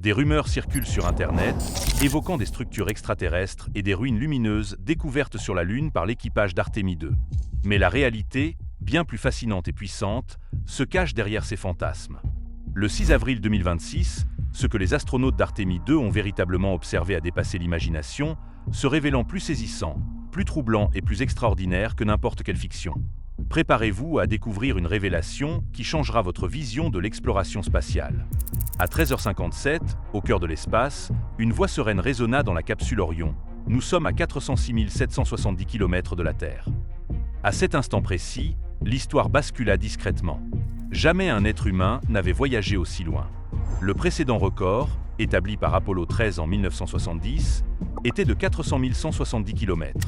Des rumeurs circulent sur Internet, évoquant des structures extraterrestres et des ruines lumineuses découvertes sur la Lune par l'équipage d'Artémis 2. Mais la réalité, bien plus fascinante et puissante, se cache derrière ces fantasmes. Le 6 avril 2026, ce que les astronautes d'Artémis 2 ont véritablement observé a dépassé l'imagination, se révélant plus saisissant, plus troublant et plus extraordinaire que n'importe quelle fiction. Préparez-vous à découvrir une révélation qui changera votre vision de l'exploration spatiale. À 13h57, au cœur de l'espace, une voix sereine résonna dans la capsule Orion. Nous sommes à 406 770 km de la Terre. À cet instant précis, l'histoire bascula discrètement. Jamais un être humain n'avait voyagé aussi loin. Le précédent record, établi par Apollo 13 en 1970, était de 400 170 km.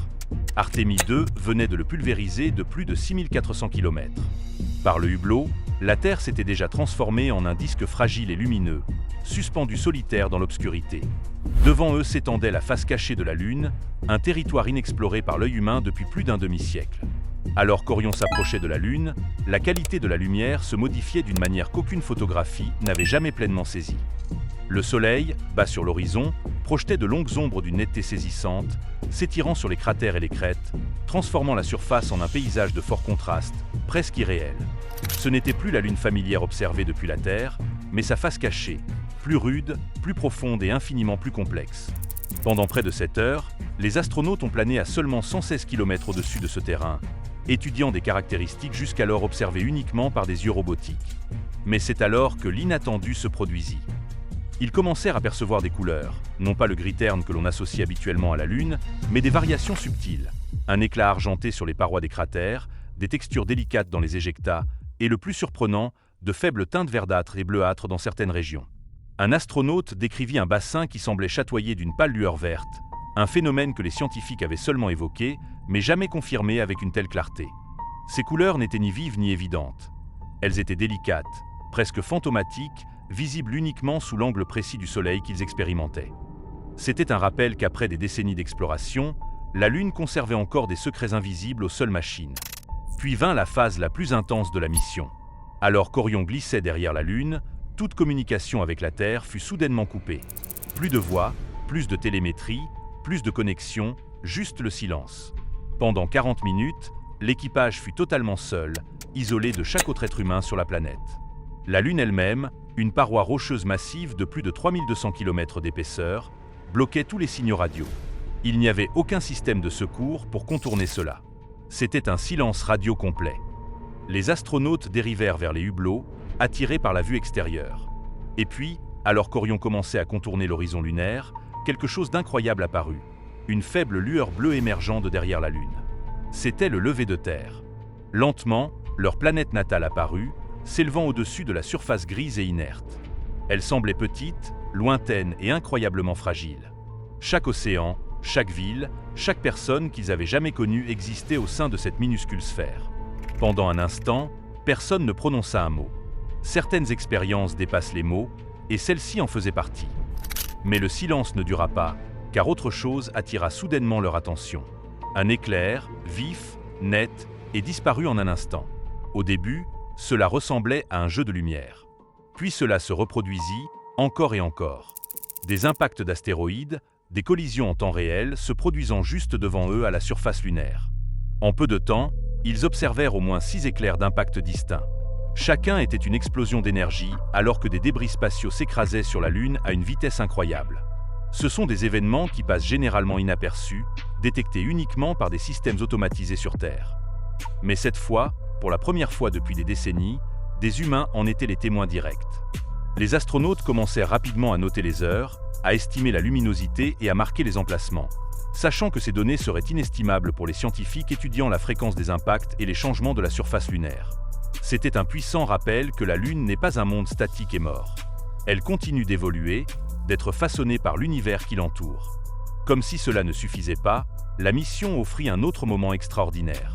Artémis 2 venait de le pulvériser de plus de 6400 km. Par le hublot, la Terre s'était déjà transformée en un disque fragile et lumineux, suspendu solitaire dans l'obscurité. Devant eux s'étendait la face cachée de la Lune, un territoire inexploré par l'œil humain depuis plus d'un demi-siècle. Alors qu'Orion s'approchait de la Lune, la qualité de la lumière se modifiait d'une manière qu'aucune photographie n'avait jamais pleinement saisie. Le Soleil, bas sur l'horizon, projetait de longues ombres d'une netteté saisissante, s'étirant sur les cratères et les crêtes, transformant la surface en un paysage de fort contraste, presque irréel. Ce n'était plus la Lune familière observée depuis la Terre, mais sa face cachée, plus rude, plus profonde et infiniment plus complexe. Pendant près de 7 heures, les astronautes ont plané à seulement 116 km au-dessus de ce terrain, étudiant des caractéristiques jusqu'alors observées uniquement par des yeux robotiques. Mais c'est alors que l'inattendu se produisit. Ils commencèrent à percevoir des couleurs, non pas le gris terne que l'on associe habituellement à la Lune, mais des variations subtiles. Un éclat argenté sur les parois des cratères, des textures délicates dans les éjectats, et le plus surprenant, de faibles teintes verdâtres et bleuâtres dans certaines régions. Un astronaute décrivit un bassin qui semblait chatoyer d'une pâle lueur verte, un phénomène que les scientifiques avaient seulement évoqué, mais jamais confirmé avec une telle clarté. Ces couleurs n'étaient ni vives ni évidentes. Elles étaient délicates, presque fantomatiques, visibles uniquement sous l'angle précis du Soleil qu'ils expérimentaient. C'était un rappel qu'après des décennies d'exploration, la Lune conservait encore des secrets invisibles aux seules machines. Puis vint la phase la plus intense de la mission. Alors qu'Orion glissait derrière la Lune, toute communication avec la Terre fut soudainement coupée. Plus de voix, plus de télémétrie, plus de connexion, juste le silence. Pendant 40 minutes, l'équipage fut totalement seul, isolé de chaque autre être humain sur la planète. La Lune elle-même, une paroi rocheuse massive de plus de 3200 km d'épaisseur, bloquait tous les signaux radio. Il n'y avait aucun système de secours pour contourner cela. C'était un silence radio complet. Les astronautes dérivèrent vers les hublots, attirés par la vue extérieure. Et puis, alors qu'Orion commençait à contourner l'horizon lunaire, quelque chose d'incroyable apparut. Une faible lueur bleue émergeant de derrière la Lune. C'était le lever de terre. Lentement, leur planète natale apparut, s'élevant au-dessus de la surface grise et inerte. Elle semblait petite, lointaine et incroyablement fragile. Chaque océan, chaque ville, chaque personne qu'ils avaient jamais connue existait au sein de cette minuscule sphère. Pendant un instant, personne ne prononça un mot. Certaines expériences dépassent les mots, et celle-ci en faisait partie. Mais le silence ne dura pas, car autre chose attira soudainement leur attention. Un éclair, vif, net, et disparut en un instant. Au début, cela ressemblait à un jeu de lumière. Puis cela se reproduisit, encore et encore. Des impacts d'astéroïdes, des collisions en temps réel se produisant juste devant eux à la surface lunaire. En peu de temps, ils observèrent au moins 6 éclairs d'impact distincts. Chacun était une explosion d'énergie, alors que des débris spatiaux s'écrasaient sur la Lune à une vitesse incroyable. Ce sont des événements qui passent généralement inaperçus, détectés uniquement par des systèmes automatisés sur Terre. Mais cette fois, pour la première fois depuis des décennies, des humains en étaient les témoins directs. Les astronautes commencèrent rapidement à noter les heures, à estimer la luminosité et à marquer les emplacements, sachant que ces données seraient inestimables pour les scientifiques étudiant la fréquence des impacts et les changements de la surface lunaire. C'était un puissant rappel que la Lune n'est pas un monde statique et mort. Elle continue d'évoluer, d'être façonnée par l'univers qui l'entoure. Comme si cela ne suffisait pas, la mission offrit un autre moment extraordinaire.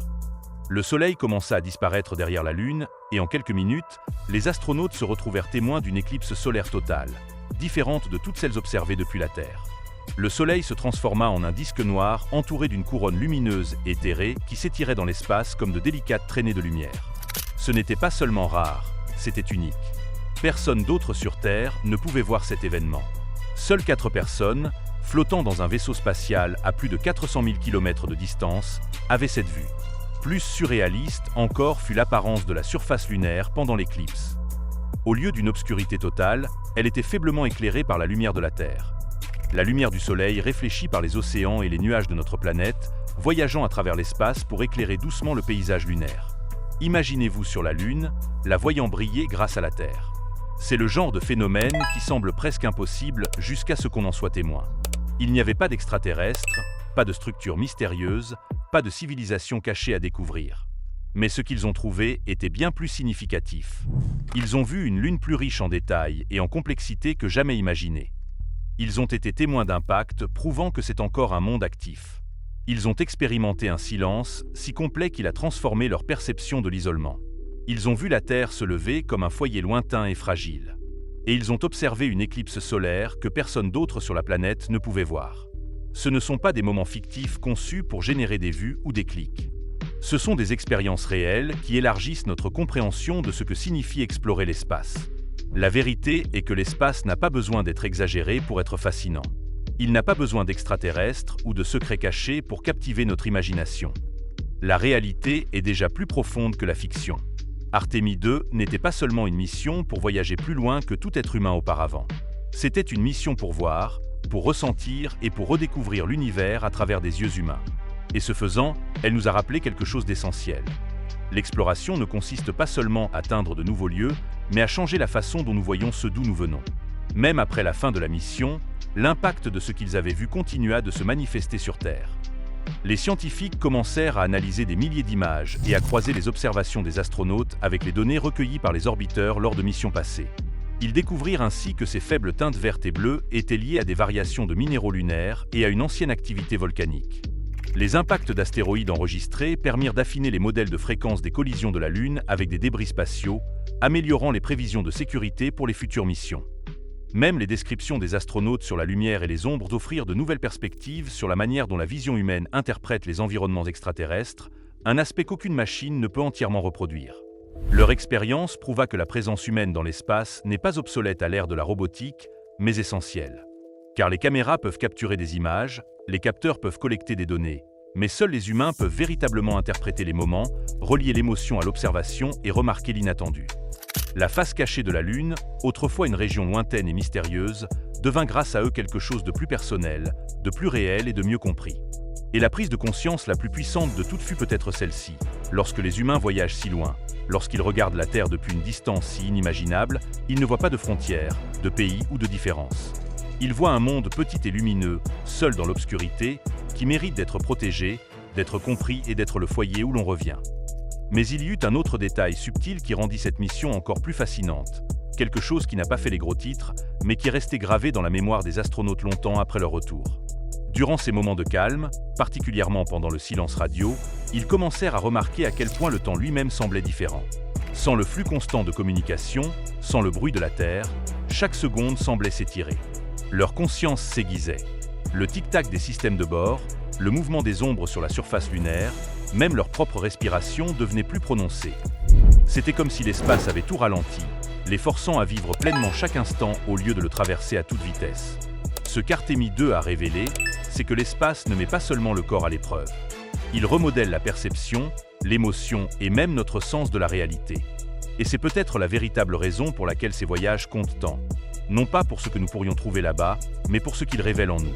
Le Soleil commença à disparaître derrière la Lune, et en quelques minutes, les astronautes se retrouvèrent témoins d'une éclipse solaire totale, différente de toutes celles observées depuis la Terre. Le Soleil se transforma en un disque noir entouré d'une couronne lumineuse et éthérée qui s'étirait dans l'espace comme de délicates traînées de lumière. Ce n'était pas seulement rare, c'était unique. Personne d'autre sur Terre ne pouvait voir cet événement. Seules 4 personnes, flottant dans un vaisseau spatial à plus de 400 000 km de distance, avaient cette vue. Plus surréaliste encore fut l'apparence de la surface lunaire pendant l'éclipse. Au lieu d'une obscurité totale, elle était faiblement éclairée par la lumière de la Terre. La lumière du Soleil réfléchie par les océans et les nuages de notre planète, voyageant à travers l'espace pour éclairer doucement le paysage lunaire. Imaginez-vous sur la Lune, la voyant briller grâce à la Terre. C'est le genre de phénomène qui semble presque impossible jusqu'à ce qu'on en soit témoin. Il n'y avait pas d'extraterrestres, pas de structures mystérieuses, pas de civilisation cachée à découvrir. Mais ce qu'ils ont trouvé était bien plus significatif. Ils ont vu une Lune plus riche en détails et en complexité que jamais imaginée. Ils ont été témoins d'impacts prouvant que c'est encore un monde actif. Ils ont expérimenté un silence si complet qu'il a transformé leur perception de l'isolement. Ils ont vu la Terre se lever comme un foyer lointain et fragile. Et ils ont observé une éclipse solaire que personne d'autre sur la planète ne pouvait voir. Ce ne sont pas des moments fictifs conçus pour générer des vues ou des clics. Ce sont des expériences réelles qui élargissent notre compréhension de ce que signifie explorer l'espace. La vérité est que l'espace n'a pas besoin d'être exagéré pour être fascinant. Il n'a pas besoin d'extraterrestres ou de secrets cachés pour captiver notre imagination. La réalité est déjà plus profonde que la fiction. Artemis 2 n'était pas seulement une mission pour voyager plus loin que tout être humain auparavant. C'était une mission pour voir, pour ressentir et pour redécouvrir l'univers à travers des yeux humains. Et ce faisant, elle nous a rappelé quelque chose d'essentiel. L'exploration ne consiste pas seulement à atteindre de nouveaux lieux, mais à changer la façon dont nous voyons ce d'où nous venons. Même après la fin de la mission, l'impact de ce qu'ils avaient vu continua de se manifester sur Terre. Les scientifiques commencèrent à analyser des milliers d'images et à croiser les observations des astronautes avec les données recueillies par les orbiteurs lors de missions passées. Ils découvrirent ainsi que ces faibles teintes vertes et bleues étaient liées à des variations de minéraux lunaires et à une ancienne activité volcanique. Les impacts d'astéroïdes enregistrés permirent d'affiner les modèles de fréquence des collisions de la Lune avec des débris spatiaux, améliorant les prévisions de sécurité pour les futures missions. Même les descriptions des astronautes sur la lumière et les ombres offrirent de nouvelles perspectives sur la manière dont la vision humaine interprète les environnements extraterrestres, un aspect qu'aucune machine ne peut entièrement reproduire. Leur expérience prouva que la présence humaine dans l'espace n'est pas obsolète à l'ère de la robotique, mais essentielle. Car les caméras peuvent capturer des images, les capteurs peuvent collecter des données, mais seuls les humains peuvent véritablement interpréter les moments, relier l'émotion à l'observation et remarquer l'inattendu. La face cachée de la Lune, autrefois une région lointaine et mystérieuse, devint grâce à eux quelque chose de plus personnel, de plus réel et de mieux compris. Et la prise de conscience la plus puissante de toutes fut peut-être celle-ci, lorsque les humains voyagent si loin, lorsqu'ils regardent la Terre depuis une distance si inimaginable, ils ne voient pas de frontières, de pays ou de différences. Ils voient un monde petit et lumineux, seul dans l'obscurité, qui mérite d'être protégé, d'être compris et d'être le foyer où l'on revient. Mais il y eut un autre détail subtil qui rendit cette mission encore plus fascinante, quelque chose qui n'a pas fait les gros titres, mais qui est resté gravé dans la mémoire des astronautes longtemps après leur retour. Durant ces moments de calme, particulièrement pendant le silence radio, ils commencèrent à remarquer à quel point le temps lui-même semblait différent. Sans le flux constant de communication, sans le bruit de la Terre, chaque seconde semblait s'étirer. Leur conscience s'aiguisait. Le tic-tac des systèmes de bord, le mouvement des ombres sur la surface lunaire, même leur propre respiration devenait plus prononcée. C'était comme si l'espace avait tout ralenti, les forçant à vivre pleinement chaque instant au lieu de le traverser à toute vitesse. Ce qu'Artemis 2 a révélé, c'est que l'espace ne met pas seulement le corps à l'épreuve. Il remodèle la perception, l'émotion et même notre sens de la réalité. Et c'est peut-être la véritable raison pour laquelle ces voyages comptent tant. Non pas pour ce que nous pourrions trouver là-bas, mais pour ce qu'ils révèlent en nous.